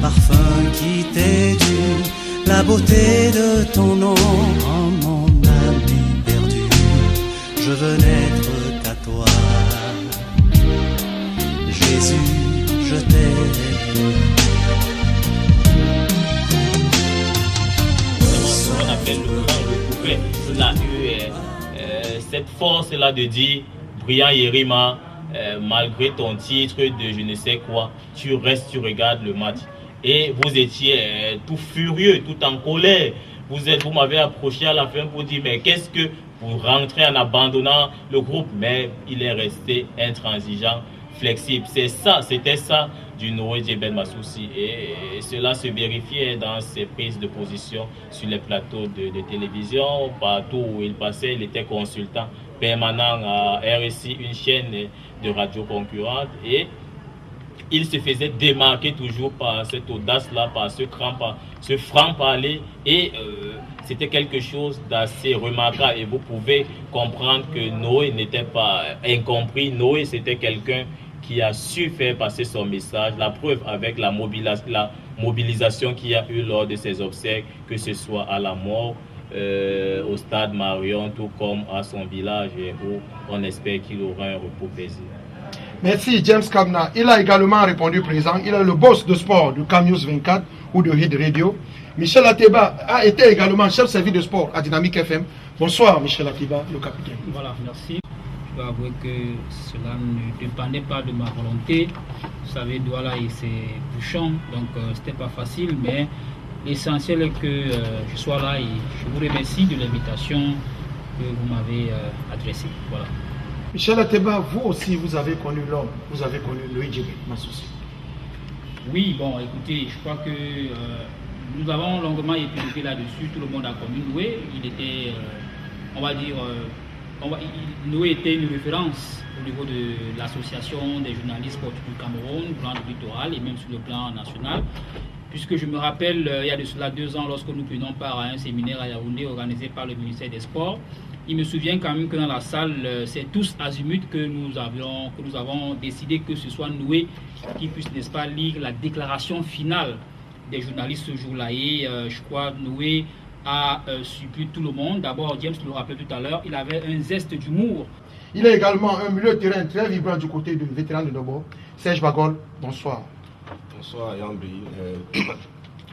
parfum qui t'est dû, la beauté de ton nom, oh mon ami perdu, je veux n'être qu'à toi. Jésus, je t'aime. On appelle le couplet. On a eu cette force-là de dire, Brian Yerima, malgré ton titre de je ne sais quoi, tu restes, tu regardes le match. Et vous étiez tout furieux, tout en colère. Vous m'avez approché à la fin pour dire, mais qu'est-ce que vous rentrez en abandonnant le groupe? Mais il est resté intransigeant, flexible. C'était ça du Noé Djebel Massoussi. Et cela se vérifiait dans ses prises de position sur les plateaux de télévision. Partout où il passait, il était consultant permanent à RSI, une chaîne de radio concurrente. Et il se faisait démarquer toujours par cette audace-là, par ce franc-parler. Et c'était quelque chose d'assez remarquable. Et vous pouvez comprendre que Noé n'était pas incompris. Noé, c'était quelqu'un qui a su faire passer son message. La preuve avec la mobilisation qu'il y a eu lors de ses obsèques, que ce soit à la mort, au stade Marion, tout comme à son village, où on espère qu'il aura un repos paisible. Merci James Kagna. Il a également répondu présent. Il est le boss de sport de Camnews 24 ou de Hit Radio. Michel Ateba a été également chef service de sport à Dynamique FM. Bonsoir Michel Ateba, le capitaine. Voilà, merci. Je dois avouer que cela ne dépendait pas de ma volonté. Vous savez, Douala et ses bouchons, donc c'était pas facile, mais l'essentiel est que je sois là et je vous remercie de l'invitation que vous m'avez adressée. Voilà. Michel Ateba, vous aussi, vous avez connu l'homme, vous avez connu Noé Djebel Massoussi. Oui, bon, écoutez, je crois que nous avons longuement épilogué là-dessus, tout le monde a connu Noé. Il était, on va dire, Noé était une référence au niveau de l'association des journalistes sportifs du Cameroun, au plan du littoral et même sur le plan national. Puisque je me rappelle, il y a de cela 2 ans, lorsque nous prenions part à un séminaire à Yaoundé organisé par le ministère des Sports, il me souvient quand même que dans la salle, c'est tous azimuts que nous avons décidé que ce soit Noé qui puisse, n'est-ce pas, lire la déclaration finale des journalistes ce jour-là. Et je crois Noé a surpris tout le monde. D'abord, James le rappelait tout à l'heure, il avait un zeste d'humour. Il est également un milieu de terrain très vibrant du côté du vétéran de Nobo, Serge Bagol. Bonsoir. Bonsoir Yambi,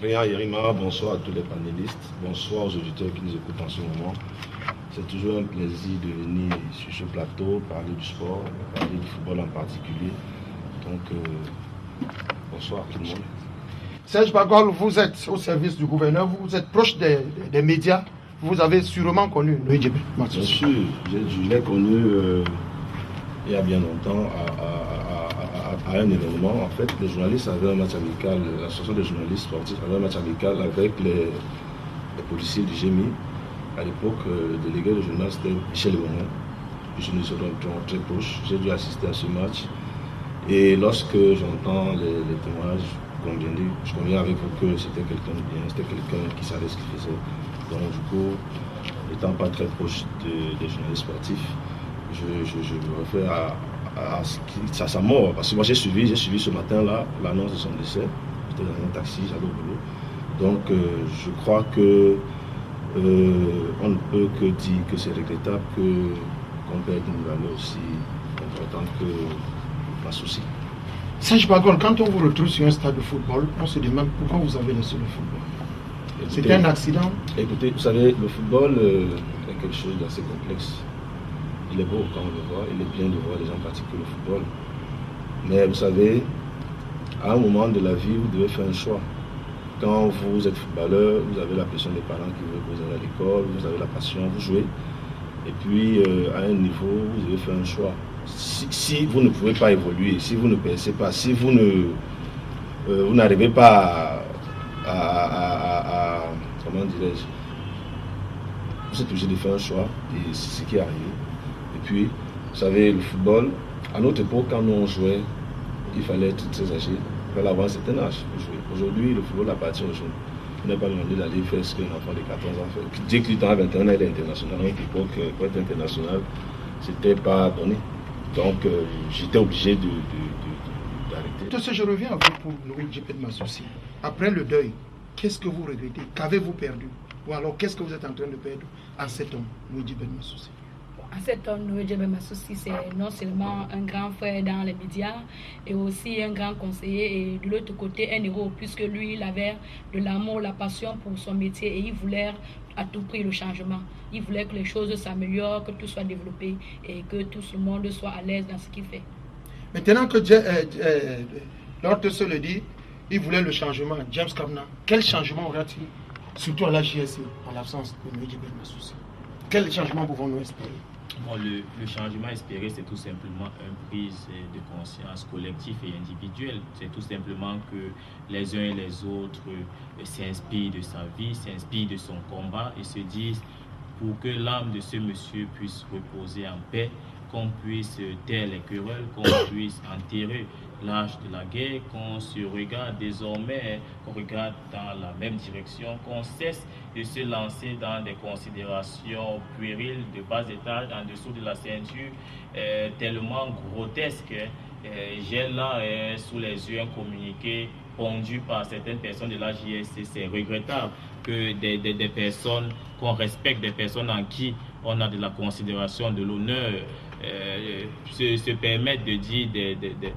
Brian Yerima, bonsoir à tous les panélistes, bonsoir aux auditeurs qui nous écoutent en ce moment. C'est toujours un plaisir de venir sur ce plateau, parler du sport, parler du football en particulier. Donc, bonsoir tout le monde. Serge Bagol, vous êtes au service du gouverneur, vous êtes proche des médias, vous avez sûrement connu Noé Djebel Massoussi. Bien sûr, je l'ai connu il y a bien longtemps à un événement. En fait, les journalistes avaient un match amical, l'association des journalistes sportifs avait un match amical avec les policiers du GMI. À l'époque, le délégué de journal c'était Michel Léonin. Je nous sommes très proches. J'ai dû assister à ce match. Et lorsque j'entends les témoignages, je conviens avec vous que c'était quelqu'un de bien, c'était quelqu'un qui savait ce qu'il faisait. Donc du coup, étant pas très proche des journalistes sportifs, je me réfère à sa mort. Parce que moi j'ai suivi ce matin-là l'annonce de son décès. J'étais dans un taxi, j'allais au boulot. Donc je crois que on ne peut que dire que c'est regrettable qu'on perde une valeur aussi importante que Massoussi. Serge Bagol, quand on vous retrouve sur un stade de football, on se demande pourquoi vous avez laissé le football. C'était un accident? Écoutez, vous savez, le football est quelque chose d'assez complexe. Il est beau quand on le voit, il est bien de voir les gens pratiquer le football. Mais vous savez, à un moment de la vie, vous devez faire un choix. Quand vous êtes footballeur, vous avez la pression des parents qui veulent que vous allez à l'école, vous avez la passion, vous jouez. Et puis, à un niveau, vous devez faire un choix. Si vous ne pouvez pas évoluer, si vous ne percez pas, si vous n'arrivez pas à comment dirais-je, vous êtes obligé de faire un choix, et c'est ce qui arrive. Et puis, vous savez, le football, à notre époque, quand nous on jouait, il fallait être très âgé, il fallait avoir un certain âge pour jouer. Aujourd'hui, le football appartient aux jeunes. On n'est pas demandé d'aller faire ce qu'un enfant de 14 ans fait. Dès qu'il est à 21 ans, il est international. À notre époque, pour être international, c'était pas donné. Donc, j'étais obligé arrêter. Je reviens à vous pour Noé Djebel Massouci. Après le deuil, qu'est-ce que vous regrettez? Qu'avez-vous perdu? Ou alors qu'est-ce que vous êtes en train de perdre en cet homme, Noé Djebel Massouci? En cet homme, Noé Djebel Massouci, c'est non seulement un grand frère dans les médias et aussi un grand conseiller, et de l'autre côté un héros, puisque lui il avait de l'amour, la passion pour son métier, et il voulait à tout prix le changement. Il voulait que les choses s'améliorent, que tout soit développé et que tout le monde soit à l'aise dans ce qu'il fait. Maintenant que Lord se le dit, il voulait le changement. James Kamna, quel changement aura-t-il, surtout à la JSC, en l'absence de Noé Djebel Massouci? Quel changement pouvons-nous espérer? Bon, le changement espéré, c'est tout simplement une prise de conscience collective et individuelle. C'est tout simplement que les uns et les autres s'inspirent de sa vie, s'inspirent de son combat et se disent, pour que l'âme de ce monsieur puisse reposer en paix, qu'on puisse taire les querelles, qu'on puisse enterrer l'âge de la guerre, qu'on se regarde désormais, qu'on regarde dans la même direction, qu'on cesse de se lancer dans des considérations puériles de bas étage en dessous de la ceinture, tellement grotesques. J'ai là sous les yeux un communiqué pondu par certaines personnes de la JSC. C'est regrettable que des personnes qu'on respecte, des personnes en qui on a de la considération, de l'honneur, se permettent de dire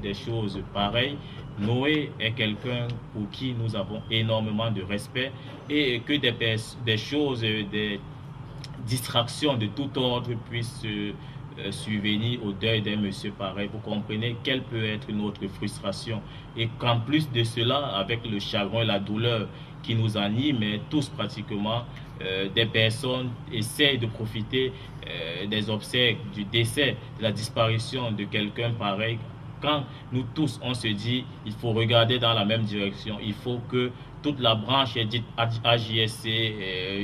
des choses pareilles. Noé est quelqu'un pour qui nous avons énormément de respect, et que des choses, des distractions de tout ordre puissent survenir au deuil d'un monsieur pareil. Vous comprenez quelle peut être notre frustration, et qu'en plus de cela, avec le chagrin et la douleur qui nous anime tous pratiquement, des personnes essayent de profiter des obsèques, du décès, de la disparition de quelqu'un pareil. Quand nous tous on se dit il faut regarder dans la même direction, il faut que toute la branche dite AJSC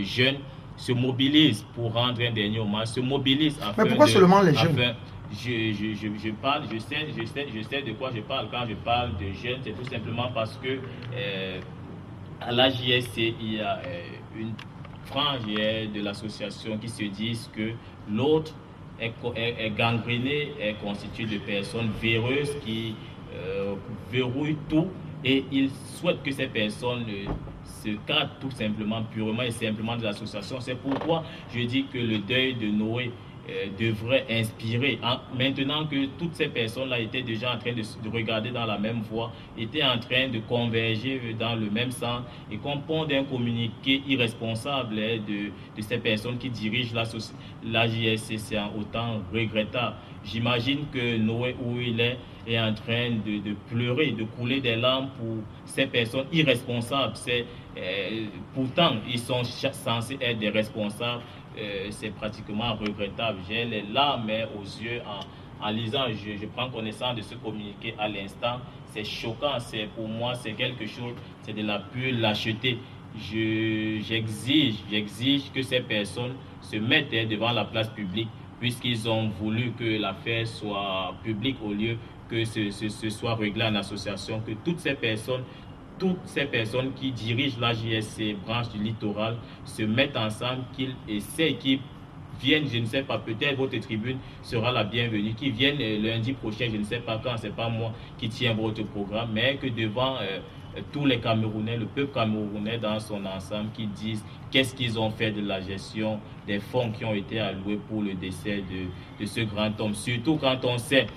jeune se mobilise pour rendre un dernier hommage, se mobilise afin. Mais pourquoi seulement les jeunes? Je parle, je sais de quoi je parle quand je parle de jeunes. C'est tout simplement parce que à la JSC, il y a une frange de l'association qui se disent que l'autre est gangréné, est constitué de personnes véreuses qui verrouillent tout, et ils souhaitent que ces personnes se cadrent tout simplement, purement et simplement de l'association. C'est pourquoi je dis que le deuil de Noé devrait inspirer. Maintenant que toutes ces personnes-là étaient déjà en train de regarder dans la même voie, étaient en train de converger dans le même sens, et qu'on ponde un communiqué irresponsable de ces personnes qui dirigent la JSC, c'est autant regrettable. J'imagine que Noé, où il est en train de pleurer, de couler des larmes pour ces personnes irresponsables. Pourtant, ils sont censés être des responsables. C'est pratiquement regrettable. J'ai les larmes aux yeux en lisant. Je prends connaissance de ce communiqué à l'instant. C'est choquant. Pour moi, c'est quelque chose, c'est de la pure lâcheté. J'exige que ces personnes se mettent devant la place publique, puisqu'ils ont voulu que l'affaire soit publique au lieu que ce soit réglé en association, que toutes ces personnes qui dirigent la JSC branche du littoral se mettent ensemble, qu'ils essaient, qu'ils viennent, je ne sais pas, peut-être votre tribune sera la bienvenue, qu'ils viennent lundi prochain, je ne sais pas quand, c'est pas moi qui tiens votre programme, mais que devant tous les Camerounais, le peuple camerounais dans son ensemble, qui disent qu'est-ce qu'ils ont fait de la gestion des fonds qui ont été alloués pour le décès de ce grand homme, surtout quand on sait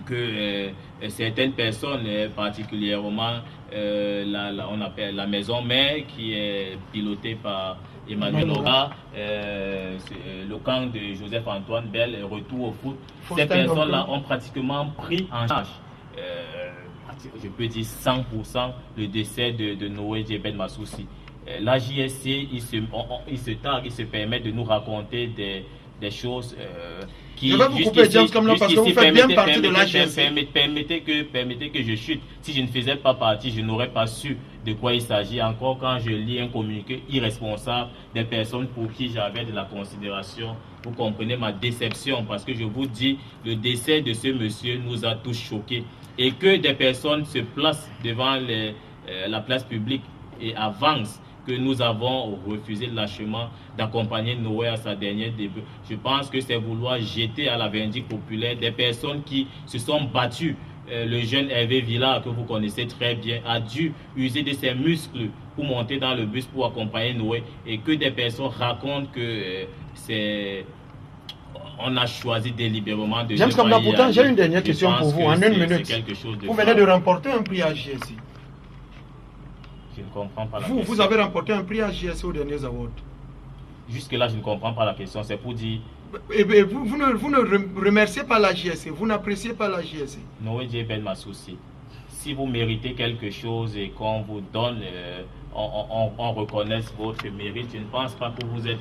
que certaines personnes, particulièrement on appelle la maison mère, qui est pilotée par Emmanuel Aura, le camp de Joseph-Antoine Bell, retour au foot, ces personnes-là ont pratiquement pris en charge, je peux dire 100%, le décès de Noé Djebel Massouci. La JSC, il se targue, il se permet de nous raconter des choses qui... Je vais vous couper, James Kamna, parce que vous faites bien partie de la JSC. Permettez que je chute. Si je ne faisais pas partie, je n'aurais pas su de quoi il s'agit. Encore quand je lis un communiqué irresponsable des personnes pour qui j'avais de la considération, vous comprenez ma déception, parce que je vous dis, le décès de ce monsieur nous a tous choqués. Et que des personnes se placent devant la place publique et avancent que nous avons refusé lâchement d'accompagner Noé à sa dernière début. Je pense que c'est vouloir jeter à la vindicte populaire des personnes qui se sont battues le jeune Hervé Villard, que vous connaissez très bien, a dû user de ses muscles pour monter dans le bus pour accompagner Noé, et que des personnes racontent que on a choisi délibérément de... James Kamna, pourtant, j'ai une dernière question pour vous, en une minute. Vous venez de remporter un prix à JSC. Je ne comprends pas la question. Vous avez remporté un prix à JSC aux derniers awards. Jusque-là, je ne comprends pas la question. C'est pour dire... Vous ne remerciez pas la JSC, vous n'appréciez pas la JSC. Noé Djebel m'associe. Si vous méritez quelque chose et qu'on vous donne, on reconnaisse votre mérite, je ne pense pas que vous êtes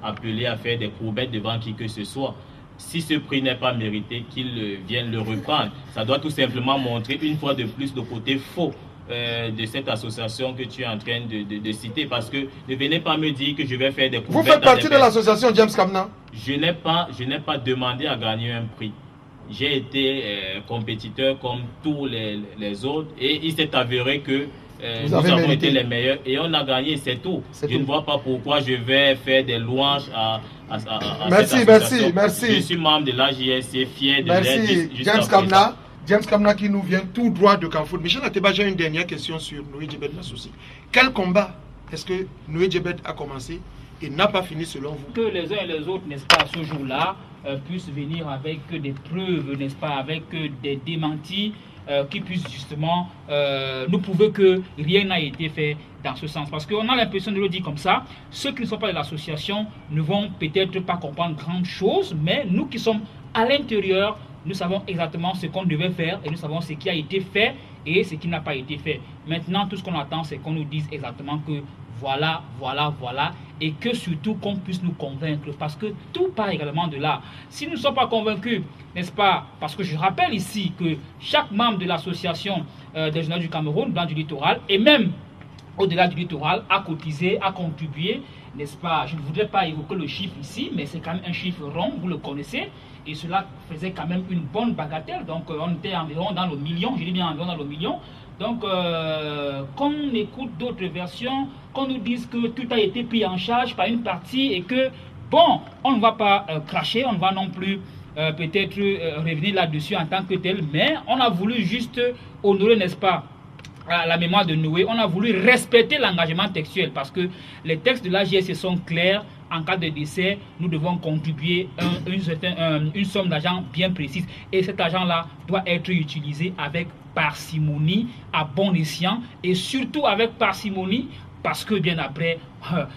appelé à faire des courbettes devant qui que ce soit. Si ce prix n'est pas mérité, qu'il vienne le reprendre. Ça doit tout simplement montrer une fois de plus le côté faux de cette association que tu es en train de citer, parce que ne venez pas me dire que je vais faire des courbettes. Vous faites partie de l'association James Kamna? Je n'ai pas demandé à gagner un prix. J'ai été compétiteur comme tous les autres, et il s'est avéré que nous avons été les meilleurs et on a gagné, c'est tout. Je ne vois pas pourquoi je vais faire des louanges à merci. Je suis membre de l'AJSC, fier de l'être. Merci James Kamna qui nous vient tout droit de Carrefour. Michel Ateba, j'ai une dernière question sur Noé Djebel m'associe. Quel combat est-ce que Noé Djebel a commencé et n'a pas fini selon vous? Que les uns et les autres, n'est-ce pas, ce jour-là, puissent venir avec des preuves, n'est-ce pas, avec des démentis qui puissent justement nous prouver que rien n'a été fait dans ce sens. Parce qu'on a l'impression de le dire comme ça, ceux qui ne sont pas de l'association ne vont peut-être pas comprendre grande chose, mais nous qui sommes à l'intérieur, nous savons exactement ce qu'on devait faire et nous savons ce qui a été fait et ce qui n'a pas été fait. Maintenant, tout ce qu'on attend, c'est qu'on nous dise exactement que voilà, et que surtout qu'on puisse nous convaincre, parce que tout part également de là. Si nous ne sommes pas convaincus, n'est-ce pas, parce que je rappelle ici que chaque membre de l'association des journalistes du Cameroun, Blanc du Littoral, et même au-delà du littoral, a cotisé, a contribué, n'est-ce pas? Je ne voudrais pas évoquer le chiffre ici, mais c'est quand même un chiffre rond, vous le connaissez, et cela faisait quand même une bonne bagatelle, donc on était environ dans le million, je dis bien environ dans le million. Donc, qu'on écoute d'autres versions, qu'on nous dise que tout a été pris en charge par une partie et que, bon, on ne va pas cracher, on ne va non plus peut-être revenir là-dessus en tant que tel, mais on a voulu juste honorer, n'est-ce pas, la mémoire de Noé. On a voulu respecter l'engagement textuel parce que les textes de l'AJSC sont clairs. En cas de décès, nous devons contribuer une somme d'argent bien précise. Et cet argent-là doit être utilisé avec parcimonie, à bon escient, et surtout avec parcimonie, parce que bien après,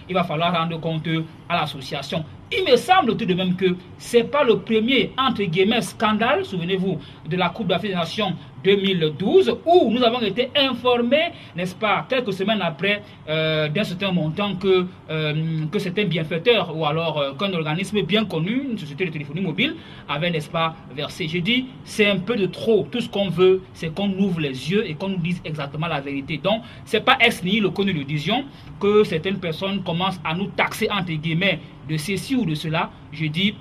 il va falloir rendre compte à l'association. Il me semble tout de même que ce n'est pas le premier, entre guillemets, scandale, souvenez-vous, de la Coupe d'Afrique des Nations 2012, où nous avons été informés, n'est-ce pas, quelques semaines après, d'un certain montant que c'était un bienfaiteur, ou alors qu'un organisme bien connu, une société de téléphonie mobile, avait, n'est-ce pas, versé. Je dis, c'est un peu de trop. Tout ce qu'on veut, c'est qu'on ouvre les yeux et qu'on nous dise exactement la vérité. Donc, ce n'est pas ex nihilo que nous le disions, que certaines personnes commencent à nous taxer, entre guillemets, de ceci ou de cela. Je dis,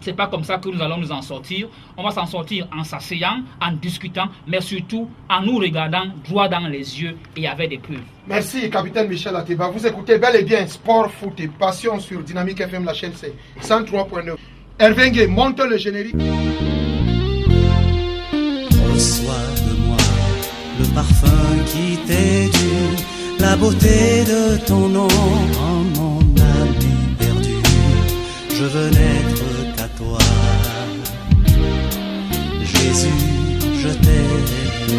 c'est pas comme ça que nous allons nous en sortir. On va s'en sortir en s'asseyant, en discutant, mais surtout en nous regardant droit dans les yeux et avec des preuves. Merci, capitaine Michel Ateba. Vous écoutez bel et bien Sport, Foot et Passion sur Dynamique FM, la chaîne c'est 103.9. Hervé Ngué, monte le générique. Reçois de moi le parfum qui t'est dû, la beauté de ton nom, en mon âme perdue. Je veux n'être qu'à toi. Jésus, je t'aime.